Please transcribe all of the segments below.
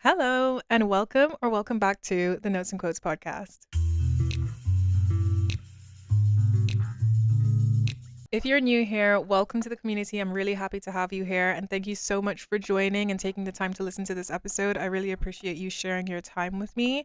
Hello, and welcome back to the Notes and Quotes podcast. If you're new here, welcome to the community. I'm really happy to have you here, and thank you so much for joining and taking the time to listen to this episode. I really appreciate you sharing your time with me.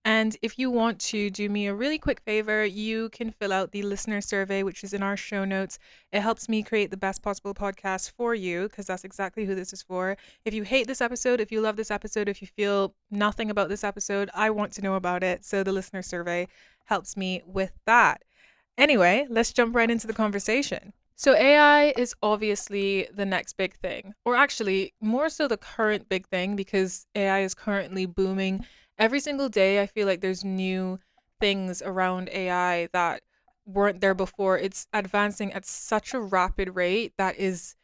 And if you want to do me a really quick favor, you can fill out the listener survey, which is in our show notes. It helps me create the best possible podcast for you, because that's exactly who this is for. If you hate this episode, if you love this episode, if you feel nothing about this episode, I want to know about it. So the listener survey helps me with that. Anyway, let's jump right into the conversation. So, AI is obviously the next big thing, or actually, more so the current big thing, because AI is currently booming. Every single day, I feel like there's new things around AI that weren't there before. It's advancing at such a rapid rate that is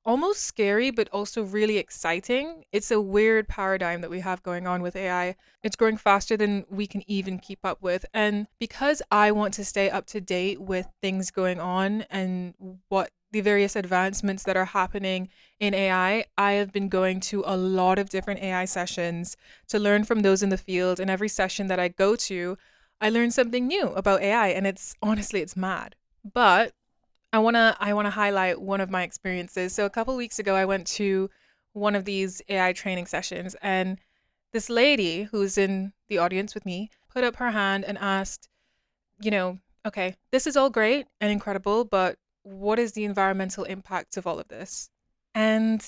almost scary, but also really exciting. It's a weird paradigm that we have going on with AI. It's growing faster than we can even keep up with. And because I want to stay up to date with things going on and what the various advancements that are happening in I have been going to a lot of different AI sessions to learn from those in the field. And every session that I go to, I learn something new about AI. And it's honestly, it's mad. But I wanna highlight one of my experiences. So a couple weeks ago, I went to one of these AI training sessions, and this lady who's in the audience with me put up her hand and asked, okay, this is all great and incredible, but what is the environmental impact of all of this? And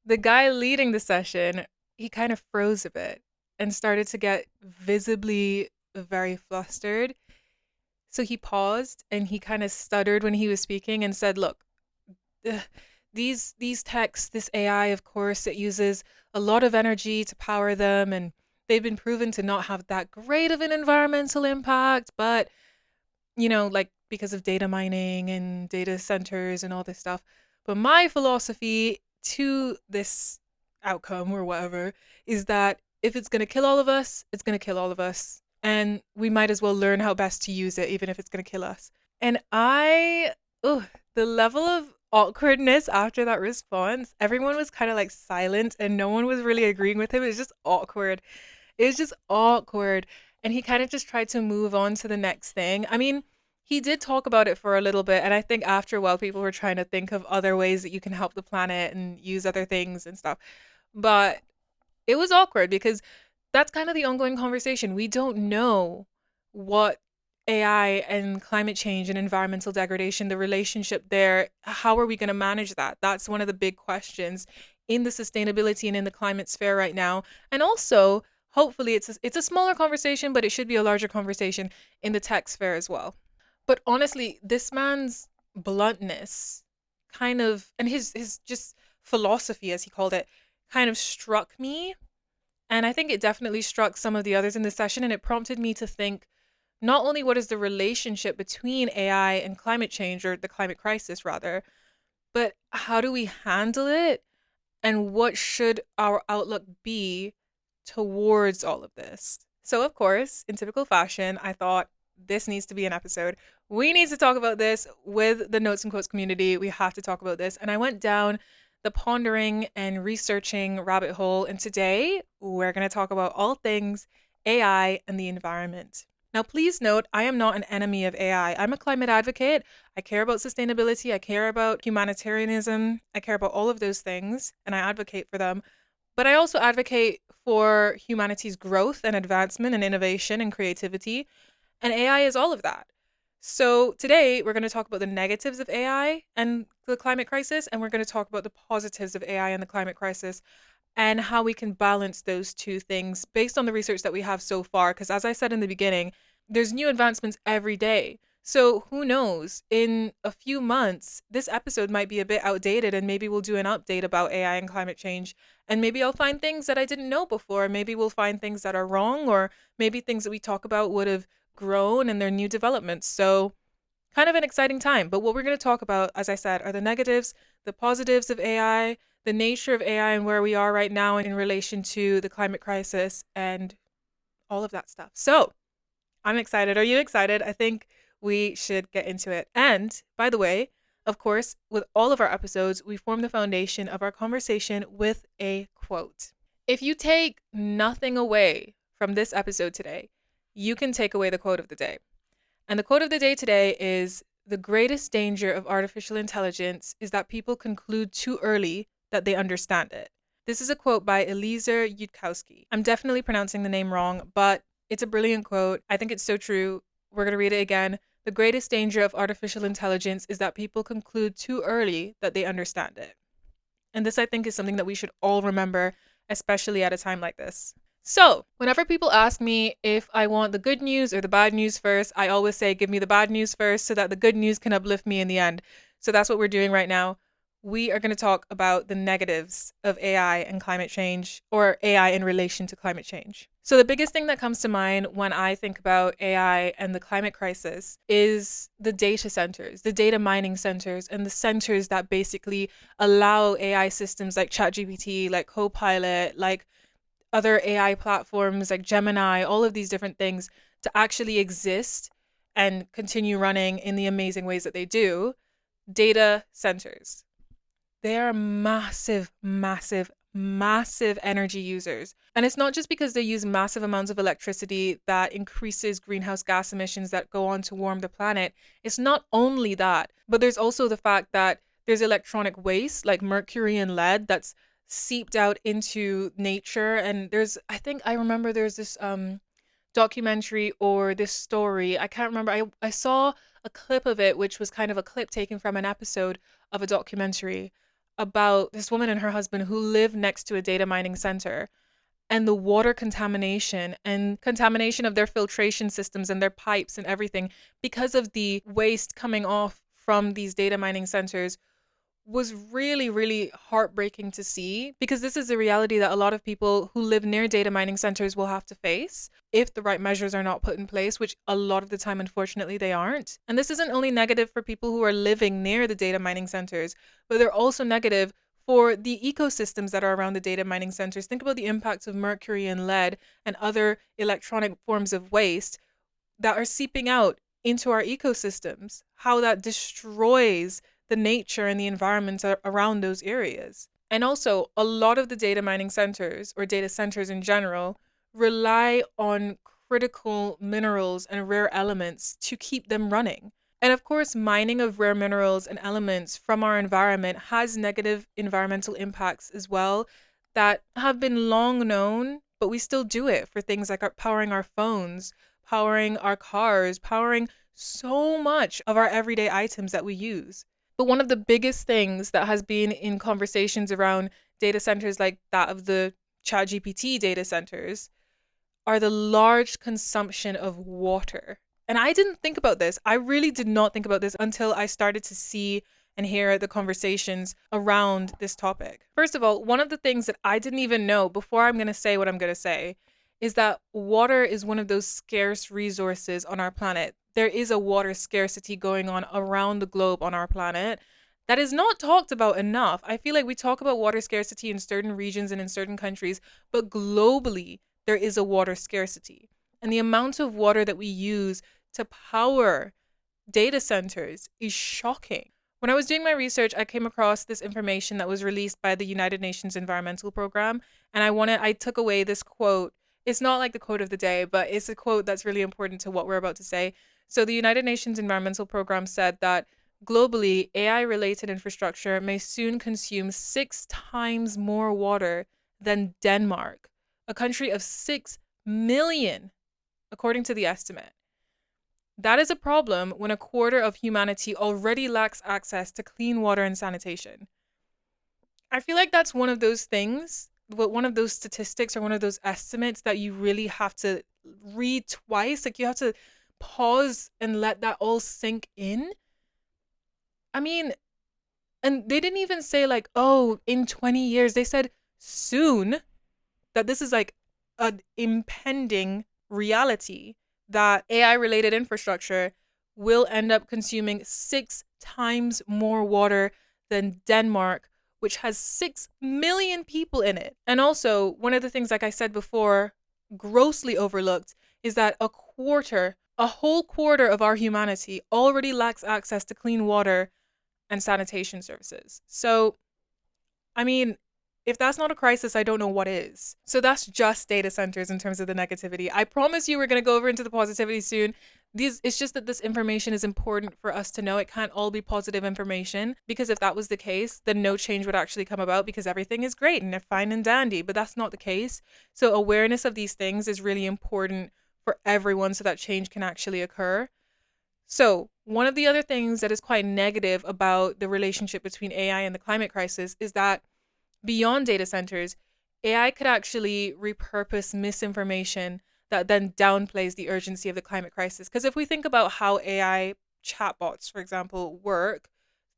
the guy leading the session, he kind of froze a bit and started to get visibly very flustered. So he paused and he kind of stuttered when he was speaking and said, "Look, ugh, these texts, this AI, of course, it uses a lot of energy to power them, and they've been proven to not have that great of an environmental impact, but like because of data mining and data centers and all this stuff. But my philosophy to this outcome or whatever is that if it's going to kill all of us, it's going to kill all of us. And we might as well learn how best to use it, even if it's going to kill us." And the level of awkwardness after that response, everyone was kind of like silent and no one was really agreeing with him. It was just awkward. It was just awkward. And he kind of just tried to move on to the next thing. I mean, he did talk about it for a little bit. And I think after a while, people were trying to think of other ways that you can help the planet and use other things and stuff. But it was awkward because that's kind of the ongoing conversation. We don't know what AI and climate change and environmental degradation, the relationship there, how are we going to manage that? That's one of the big questions in the sustainability and in the climate sphere right now. And also, hopefully, it's a smaller conversation, but it should be a larger conversation in the tech sphere as well. But honestly, this man's bluntness kind of, and his just philosophy, as he called it, kind of struck me. And I think it definitely struck some of the others in the session. And it prompted me to think not only what is the relationship between AI and climate change, or the climate crisis rather, but how do we handle it? And what should our outlook be towards all of this? So, of course, in typical fashion, I thought this needs to be an episode. We need to talk about this with the Notes and Quotes community. We have to talk about this. And I went down the pondering and researching rabbit hole. And today we're going to talk about all things AI and the environment. Now, please note, I am not an enemy of AI. I'm a climate advocate. I care about sustainability. I care about humanitarianism. I care about all of those things, and I advocate for them. But I also advocate for humanity's growth and advancement and innovation and creativity. And AI is all of that. So today we're going to talk about the negatives of AI and the climate crisis, and we're going to talk about the positives of AI and the climate crisis and how we can balance those two things based on the research that we have so far. Because as I said in the beginning, there's new advancements every day. So who knows? In a few months, this episode might be a bit outdated, and maybe we'll do an update about AI and climate change. And maybe I'll find things that I didn't know before. Maybe we'll find things that are wrong, or maybe things that we talk about would have grown and their new developments. So kind of an exciting time. But what we're going to talk about, as I said, are the negatives, the positives of AI, the nature of AI and where we are right now in relation to the climate crisis and all of that stuff. So I'm excited. Are you excited? I think we should get into it. And by the way, of course, with all of our episodes, we form the foundation of our conversation with a quote. If you take nothing away from this episode today, you can take away the quote of the day. And the quote of the day today is: the greatest danger of artificial intelligence is that people conclude too early that they understand it. This is a quote by Eliezer Yudkowsky. I'm definitely pronouncing the name wrong, but it's a brilliant quote. I think it's so true. We're going to read it again. The greatest danger of artificial intelligence is that people conclude too early that they understand it. And this, I think, is something that we should all remember, especially at a time like this. So, whenever people ask me if I want the good news or the bad news first, I always say, give me the bad news first so that the good news can uplift me in the end. So that's what we're doing right now. We are going to talk about the negatives of AI and climate change, or AI in relation to climate change. So the biggest thing that comes to mind when I think about AI and the climate crisis is the data centers, the data mining centers, and the centers that basically allow AI systems like ChatGPT, like Copilot, like other AI platforms like Gemini, all of these different things to actually exist and continue running in the amazing ways that they do. Data centers. They are massive, massive, massive energy users. And it's not just because they use massive amounts of electricity that increases greenhouse gas emissions that go on to warm the planet. It's not only that, but there's also the fact that there's electronic waste like mercury and lead that's seeped out into nature. And I think I remember there's this documentary or this story. I can't remember. I saw a clip of it, which was kind of a clip taken from an episode of a documentary about this woman and her husband who live next to a data mining center, and the water contamination and contamination of their filtration systems and their pipes and everything because of the waste coming off from these data mining centers was really, really heartbreaking to see, because this is a reality that a lot of people who live near data mining centers will have to face if the right measures are not put in place, which a lot of the time, unfortunately, they aren't. And this isn't only negative for people who are living near the data mining centers, but they're also negative for the ecosystems that are around the data mining centers. Think about the impacts of mercury and lead and other electronic forms of waste that are seeping out into our ecosystems, how that destroys the nature and the environment around those areas. And also, a lot of the data mining centers, or data centers in general, rely on critical minerals and rare elements to keep them running. And of course, mining of rare minerals and elements from our environment has negative environmental impacts as well that have been long known, but we still do it for things like powering our phones, powering our cars, powering so much of our everyday items that we use. But one of the biggest things that has been in conversations around data centers like that of the ChatGPT data centers are the large consumption of water. And I didn't think about this. I really did not think about this until I started to see and hear the conversations around this topic. First of all, one of the things that I didn't even know before I'm going to say what I'm going to say is that water is one of those scarce resources on our planet. There is a water scarcity going on around the globe on our planet that is not talked about enough. I feel like we talk about water scarcity in certain regions and in certain countries, but globally, there is a water scarcity. And the amount of water that we use to power data centers is shocking. When I was doing my research, I came across this information that was released by the United Nations Environmental Program, and I took away this quote. It's not like the quote of the day, but it's a quote that's really important to what we're about to say. So the United Nations Environmental Program said that globally, AI-related infrastructure may soon consume 6 times more water than Denmark, a country of 6 million, according to the estimate. That is a problem when a quarter of humanity already lacks access to clean water and sanitation. I feel like that's one of those things, one of those statistics or one of those estimates that you really have to read twice. Like, you have to pause and let that all sink in. I mean, and they didn't even say like, oh, in 20 years. They said soon, that this is like an impending reality, that AI related infrastructure will end up consuming 6 times more water than Denmark, which has 6 million people in it. And also, one of the things, like I said before, grossly overlooked is that a whole quarter of our humanity already lacks access to clean water and sanitation services. So, I mean, If that's not a crisis, I don't know what is. So that's just data centers in terms of the negativity. I promise you we're going to go over into the positivity soon. It's just that this information is important for us to know. It can't all be positive information, because if that was the case, then no change would actually come about, because everything is great and they're fine and dandy, but that's not the case. So awareness of these things is really important for everyone so that change can actually occur. So, one of the other things that is quite negative about the relationship between AI and the climate crisis is that beyond data centers, AI could actually repurpose misinformation that then downplays the urgency of the climate crisis. Because if we think about how AI chatbots, for example, work,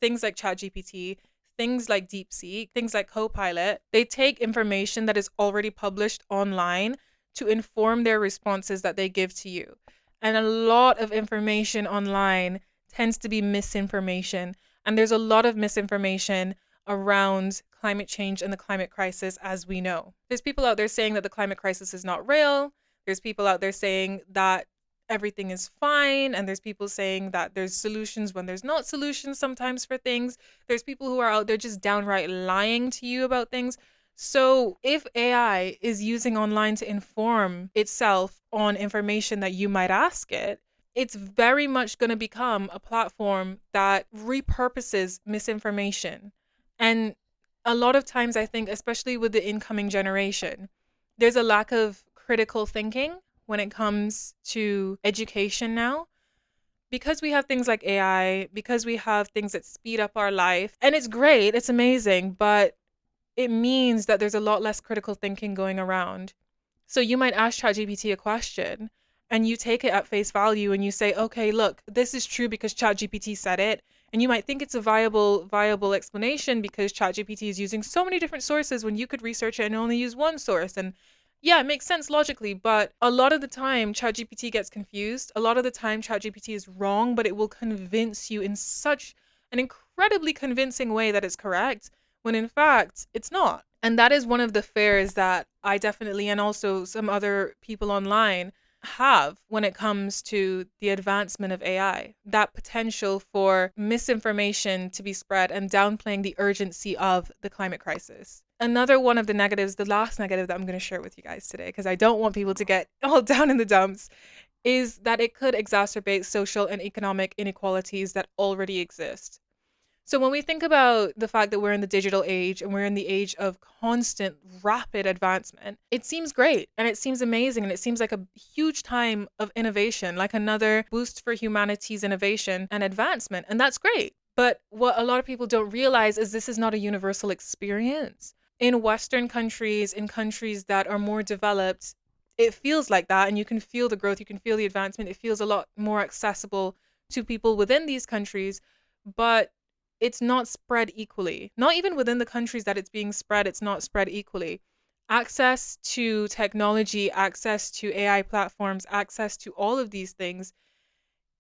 things like ChatGPT, things like DeepSeek, things like Copilot, they take information that is already published online to inform their responses that they give to you. And a lot of information online tends to be misinformation. And there's a lot of misinformation around climate change and the climate crisis, as we know. There's people out there saying that the climate crisis is not real. There's people out there saying that everything is fine. And there's people saying that there's solutions when there's not solutions sometimes for things. There's people who are out there just downright lying to you about things. So if AI is using online to inform itself on information that you might ask it, it's very much going to become a platform that repurposes misinformation. And a lot of times, I think, especially with the incoming generation, there's a lack of critical thinking when it comes to education now. Because we have things like AI, because we have things that speed up our life, and it's great, it's amazing, but it means that there's a lot less critical thinking going around. So you might ask ChatGPT a question and you take it at face value and you say, okay, look, this is true because ChatGPT said it. And you might think it's a viable explanation because ChatGPT is using so many different sources when you could research it and only use one source. And yeah, it makes sense logically, but a lot of the time ChatGPT gets confused. A lot of the time ChatGPT is wrong, but it will convince you in such an incredibly convincing way that it's correct, when in fact it's not. And that is one of the fears that I definitely, and also some other people online, have when it comes to the advancement of AI. That potential for misinformation to be spread and downplaying the urgency of the climate crisis. Another one of the negatives, the last negative that I'm going to share with you guys today, because I don't want people to get all down in the dumps, is that it could exacerbate social and economic inequalities that already exist. So when we think about the fact that we're in the digital age and we're in the age of constant rapid advancement, it seems great and it seems amazing and it seems like a huge time of innovation, like another boost for humanity's innovation and advancement. And that's great. But what a lot of people don't realize is this is not a universal experience. In Western countries, in countries that are more developed, it feels like that, and you can feel the growth, you can feel the advancement. It feels a lot more accessible to people within these countries, but it's not spread equally. Not even within the countries that it's being spread, it's not spread equally. Access to technology, access to AI platforms, access to all of these things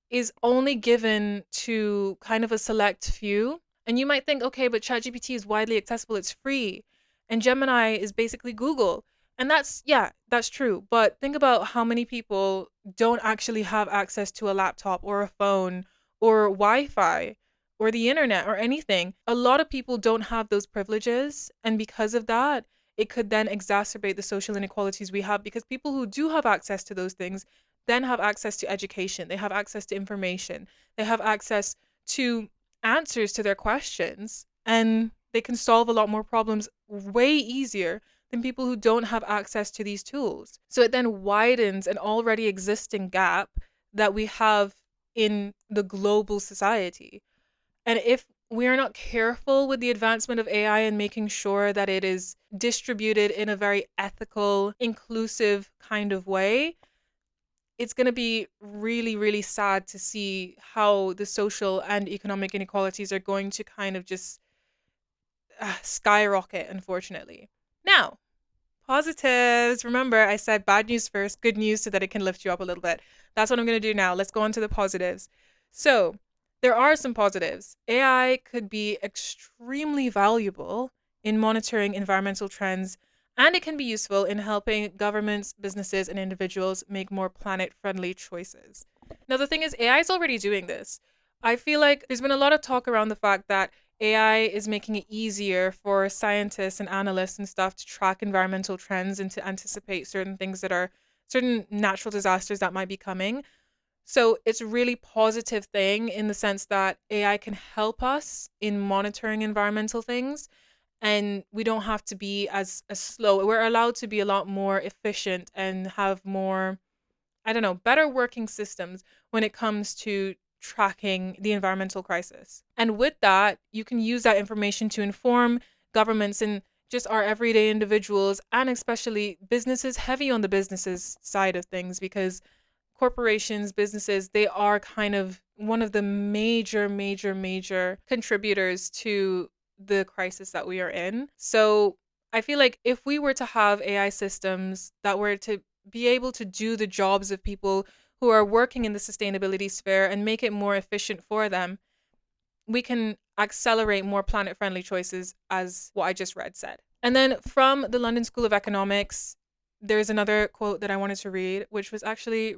is only given to kind of a select few. And you might think, okay, but ChatGPT is widely accessible, it's free. And Gemini is basically Google. And that's, yeah, that's true. But think about how many people don't actually have access to a laptop or a phone or Wi Fi or the internet or anything. A lot of people don't have those privileges. And because of that, it could then exacerbate the social inequalities we have, because people who do have access to those things then have access to education, they have access to information, they have access to answers to their questions, and they can solve a lot more problems way easier than people who don't have access to these tools. So it then widens an already existing gap that we have in the global society. And if we are not careful with the advancement of AI and making sure that it is distributed in a very ethical, inclusive kind of way, it's going to be really, really sad to see how the social and economic inequalities are going to kind of just skyrocket, unfortunately. Now, positives. Remember, I said bad news first, good news so that it can lift you up a little bit. That's what I'm going to do now. Let's go on to the positives. So, there are some positives. AI could be extremely valuable in monitoring environmental trends, and it can be useful in helping governments, businesses, and individuals make more planet-friendly choices. Now, the thing is, AI is already doing this. I feel like there's been a lot of talk around the fact that AI is making it easier for scientists and analysts and stuff to track environmental trends and to anticipate certain things that are certain natural disasters that might be coming. So it's a really positive thing in the sense that AI can help us in monitoring environmental things, and we don't have to be as slow. We're allowed to be a lot more efficient and have more, I don't know, better working systems when it comes to tracking the environmental crisis. And with that, you can use that information to inform governments and just our everyday individuals, and especially businesses, heavy on the businesses side of things, because corporations, businesses, they are kind of one of the major contributors to the crisis that we are in. So I feel like if we were to have AI systems that were to be able to do the jobs of people who are working in the sustainability sphere and make it more efficient for them, we can accelerate more planet friendly choices, as what I just read said. And then from the London School of Economics, there's another quote that I wanted to read, which was actually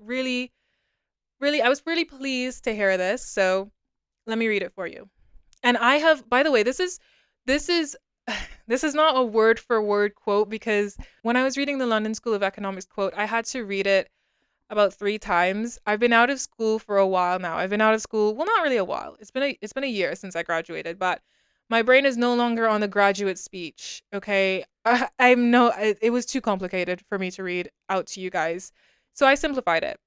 I was really pleased to hear this. So let me read it for you. And I have, by the way, this is, this is not a word for word quote, because when I was reading the London School of Economics quote, I had to read it about 3 times. I've been out of school for a while now. I've been out of school, well, not really a while. It's been a year since I graduated, but my brain is no longer on the graduate speech. Okay, I'm no. It was too complicated for me to read out to you guys, so I simplified it.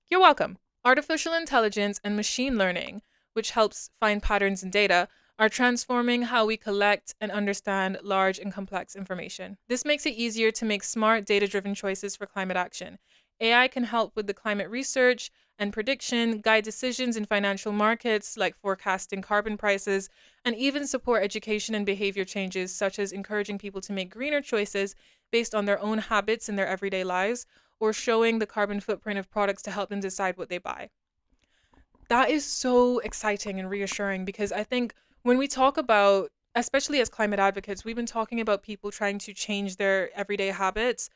You're welcome. Artificial intelligence and machine learning, which helps find patterns in data, are transforming how we collect and understand large and complex information. This makes it easier to make smart, data driven choices for climate action. AI can help with the climate research and prediction, guide decisions in financial markets like forecasting carbon prices, and even support education and behavior changes, such as encouraging people to make greener choices based on their own habits in their everyday lives, or showing the carbon footprint of products to help them decide what they buy. That is so exciting and reassuring, because I think when we talk about, especially as climate advocates, we've been talking about people trying to change their everyday habits.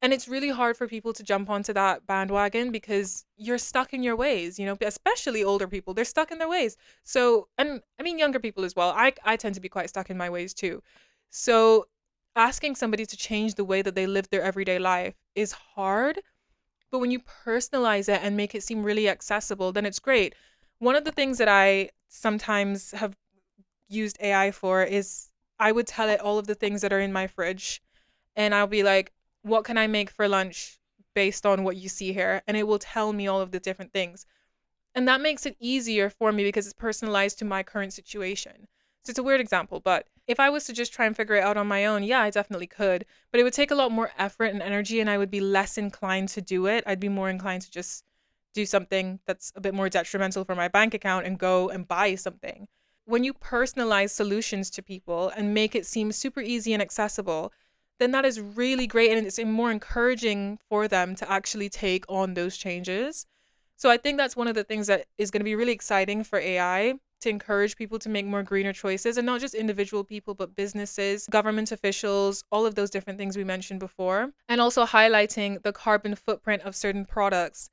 And it's really hard for people to jump onto that bandwagon because you're stuck in your ways, especially older people. They're stuck in their ways. So, and I mean, younger people as well. I tend to be quite stuck in my ways too. So, asking somebody to change the way that they live their everyday life is hard. But when you personalize it and make it seem really accessible, then it's great. One of the things that I sometimes have used AI for is I would tell it all of the things that are in my fridge, and I'll be like, what can I make for lunch based on what you see here? And it will tell me all of the different things. And that makes it easier for me because it's personalized to my current situation. So it's a weird example, but if I was to just try and figure it out on my own, yeah, I definitely could. But it would take a lot more effort and energy, and I would be less inclined to do it. I'd be more inclined to just do something that's a bit more detrimental for my bank account and go and buy something. When you personalize solutions to people and make it seem super easy and accessible, then that is really great, and it's more encouraging for them to actually take on those changes. So I think that's one of the things that is going to be really exciting for AI, to encourage people to make more greener choices, and not just individual people, but businesses, government officials, all of those different things we mentioned before. And also highlighting the carbon footprint of certain products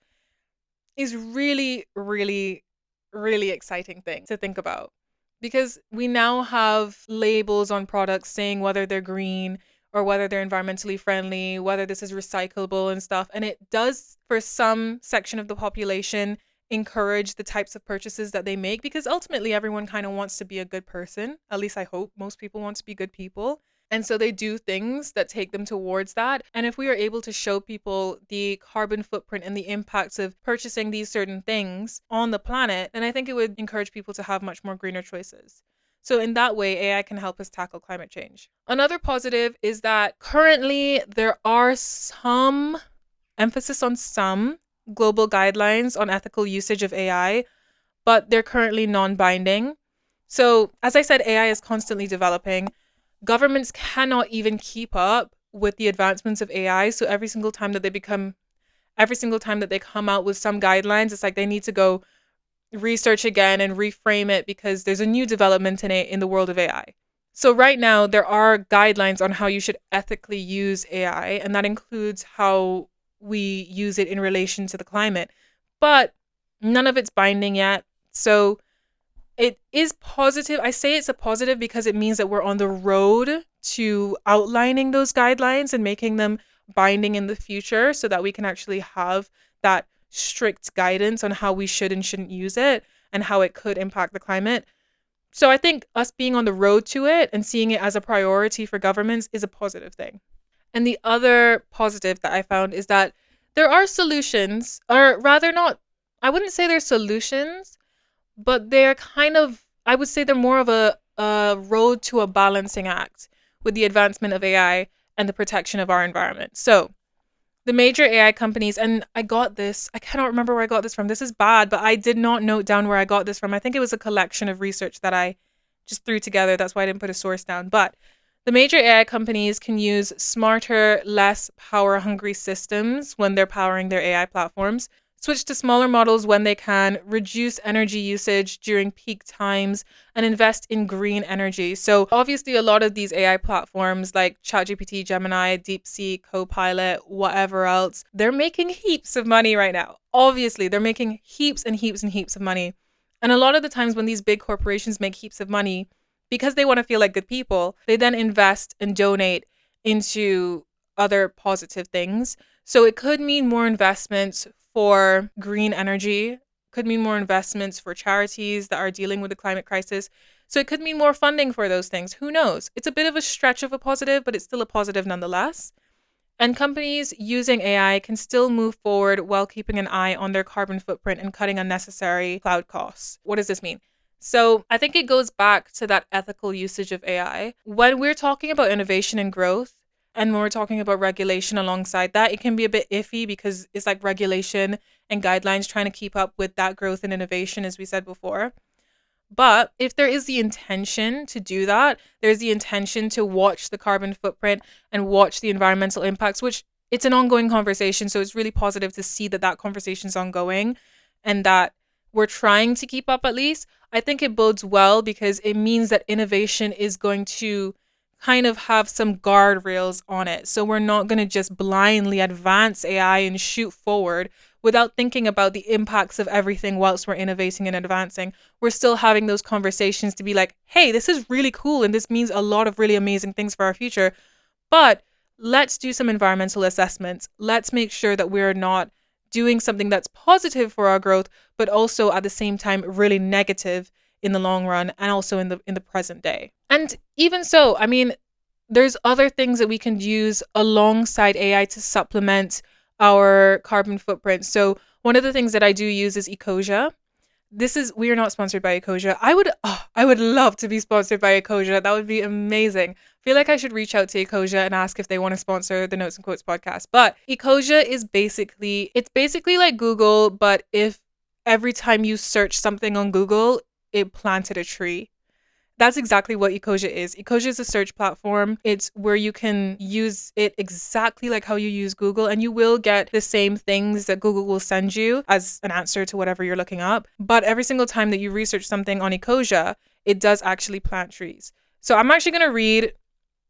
is really exciting thing to think about, because we now have labels on products saying whether they're green or whether they're environmentally friendly, whether this is recyclable and stuff. And it does, for some section of the population, encourage the types of purchases that they make, because ultimately everyone kind of wants to be a good person. At least I hope most people want to be good people. And so they do things that take them towards that. And if we are able to show people the carbon footprint and the impacts of purchasing these certain things on the planet, then I think it would encourage people to have much more greener choices. So in that way, AI can help us tackle climate change. Another positive is that currently there are some, emphasis on some, global guidelines on ethical usage of AI, but they're currently non-binding. So as I said, AI is constantly developing. Governments cannot even keep up with the advancements of AI. So every single time that they come out with some guidelines, it's like they need to go research again and reframe it because there's a new development in the world of AI. So right now there are guidelines on how you should ethically use AI, and that includes how we use it in relation to the climate. But none of it's binding yet. So it is positive. I say it's a positive because it means that we're on the road to outlining those guidelines and making them binding in the future so that we can actually have that strict guidance on how we should and shouldn't use it and how it could impact the climate. So I think us being on the road to it and seeing it as a priority for governments is a positive thing. And the other positive that I found is that there are solutions, or rather, not, I wouldn't say they're solutions, but they're kind of, I would say they're more of a road to a balancing act with the advancement of AI and the protection of our environment. So, the major AI companies, and I got this, I cannot remember where I got this from. This is bad, but I did not note down where I got this from. I think it was a collection of research that I just threw together. That's why I didn't put a source down. But the major AI companies can use smarter, less power hungry systems when they're powering their AI platforms, switch to smaller models when they can, reduce energy usage during peak times, and invest in green energy. So, obviously, a lot of these AI platforms like ChatGPT, Gemini, DeepSeek, Copilot, whatever else, they're making heaps of money right now. Obviously, they're making heaps and heaps and heaps of money. And a lot of the times when these big corporations make heaps of money, because they want to feel like good people, they then invest and donate into other positive things. So it could mean more investments for green energy, could mean more investments for charities that are dealing with the climate crisis. So it could mean more funding for those things. Who knows? It's a bit of a stretch of a positive, but it's still a positive nonetheless. And companies using AI can still move forward while keeping an eye on their carbon footprint and cutting unnecessary cloud costs. What does this mean? So I think it goes back to that ethical usage of AI. When we're talking about innovation and growth, and when we're talking about regulation alongside that, it can be a bit iffy because it's like regulation and guidelines trying to keep up with that growth and innovation, as we said before. But if there is the intention to do that, there's the intention to watch the carbon footprint and watch the environmental impacts, which it's an ongoing conversation. So it's really positive to see that that conversation is ongoing and that we're trying to keep up at least. I think it bodes well because it means that innovation is going to kind of have some guardrails on it. So we're not going to just blindly advance AI and shoot forward without thinking about the impacts of everything whilst we're innovating and advancing. We're still having those conversations to be like, hey, this is really cool and this means a lot of really amazing things for our future. But let's do some environmental assessments. Let's make sure that we're not doing something that's positive for our growth, but also at the same time really negative in the long run and also in the present day. And even so, I mean, there's other things that we can use alongside AI to supplement our carbon footprint. So one of the things that I do use is Ecosia. We are not sponsored by Ecosia. I would love to be sponsored by Ecosia. That would be amazing. I feel like I should reach out to Ecosia and ask if they want to sponsor the Notes and Quotes podcast. But Ecosia is basically like Google, but if every time you search something on Google, it planted a tree. That's exactly what Ecosia is. Ecosia is a search platform. It's where you can use it exactly like how you use Google, and you will get the same things that Google will send you as an answer to whatever you're looking up. But every single time that you research something on Ecosia, it does actually plant trees. So I'm actually going to read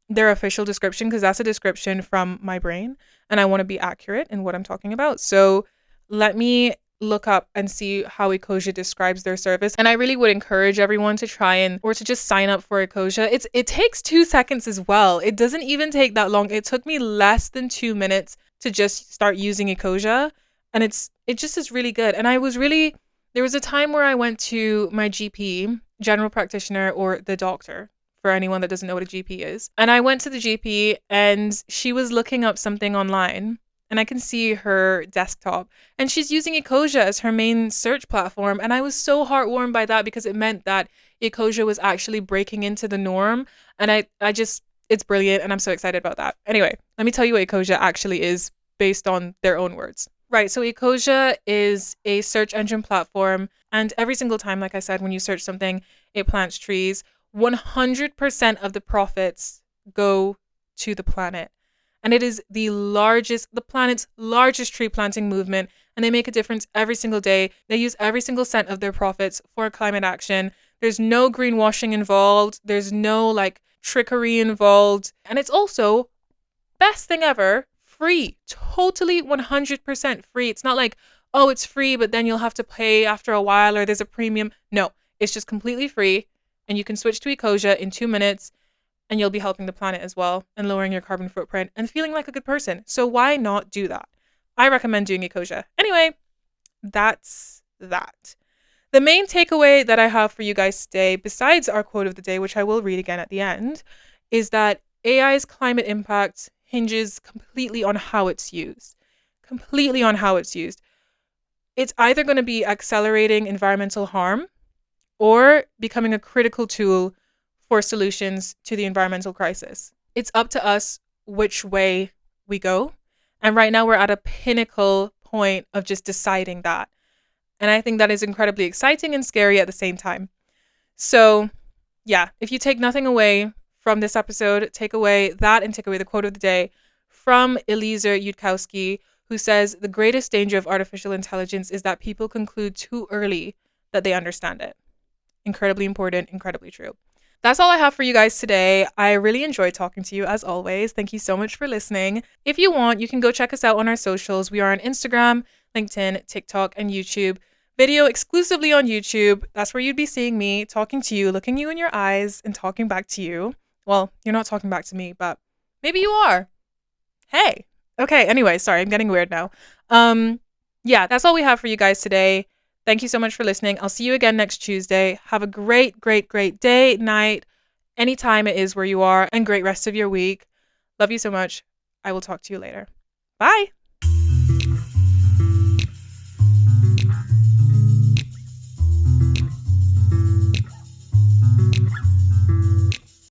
their official description because that's a description from my brain, and I want to be accurate in what I'm talking about. So let me look up and see how Ecosia describes their service. And I really would encourage everyone to or to just sign up for Ecosia. It takes 2 seconds as well. It doesn't even take that long. It took me less than 2 minutes to just start using Ecosia. And it just is really good. And there was a time where I went to my GP, general practitioner, or the doctor, for anyone that doesn't know what a GP is. And I went to the GP and she was looking up something online. And I can see her desktop. And she's using Ecosia as her main search platform. And I was so heartwarmed by that because it meant that Ecosia was actually breaking into the norm. And it's brilliant. And I'm so excited about that. Anyway, let me tell you what Ecosia actually is based on their own words. Right. So Ecosia is a search engine platform. And every single time, like I said, when you search something, it plants trees. 100% of the profits go to the planet. And it is the planet's largest tree planting movement. And they make a difference every single day. They use every single cent of their profits for climate action. There's no greenwashing involved. There's no trickery involved. And it's also, best thing ever, free. Totally 100% free. It's not like, oh, it's free, but then you'll have to pay after a while or there's a premium. No, It's just completely free, and you can switch to Ecosia in 2 minutes, and you'll be helping the planet as well and lowering your carbon footprint and feeling like a good person. So why not do that? I recommend doing Ecosia. Anyway, that's that. The main takeaway that I have for you guys today, besides our quote of the day, which I will read again at the end, is that AI's climate impact hinges completely on how it's used. Completely on how it's used. It's either going to be accelerating environmental harm or becoming a critical tool for solutions to the environmental crisis. It's up to us which way we go. And right now we're at a pinnacle point of just deciding that. And I think that is incredibly exciting and scary at the same time. So, yeah, if you take nothing away from this episode, take away that and take away the quote of the day from Eliezer Yudkowsky, who says the greatest danger of artificial intelligence is that people conclude too early that they understand it. Incredibly important, incredibly true. That's all I have for you guys today. I really enjoyed talking to you as always. Thank you so much for listening. If you want, you can go check us out on our socials. We are on Instagram, LinkedIn, TikTok, and YouTube. Video exclusively on YouTube. That's where you'd be seeing me talking to you, looking you in your eyes, and talking back to you. Well, you're not talking back to me, but maybe you are. Hey. Okay, anyway, sorry, I'm getting weird now. Yeah, that's all we have for you guys today. Thank you so much for listening. I'll see you again next Tuesday. Have a great, great, great day, night, anytime it is where you are, and great rest of your week. Love you so much. I will talk to you later. Bye.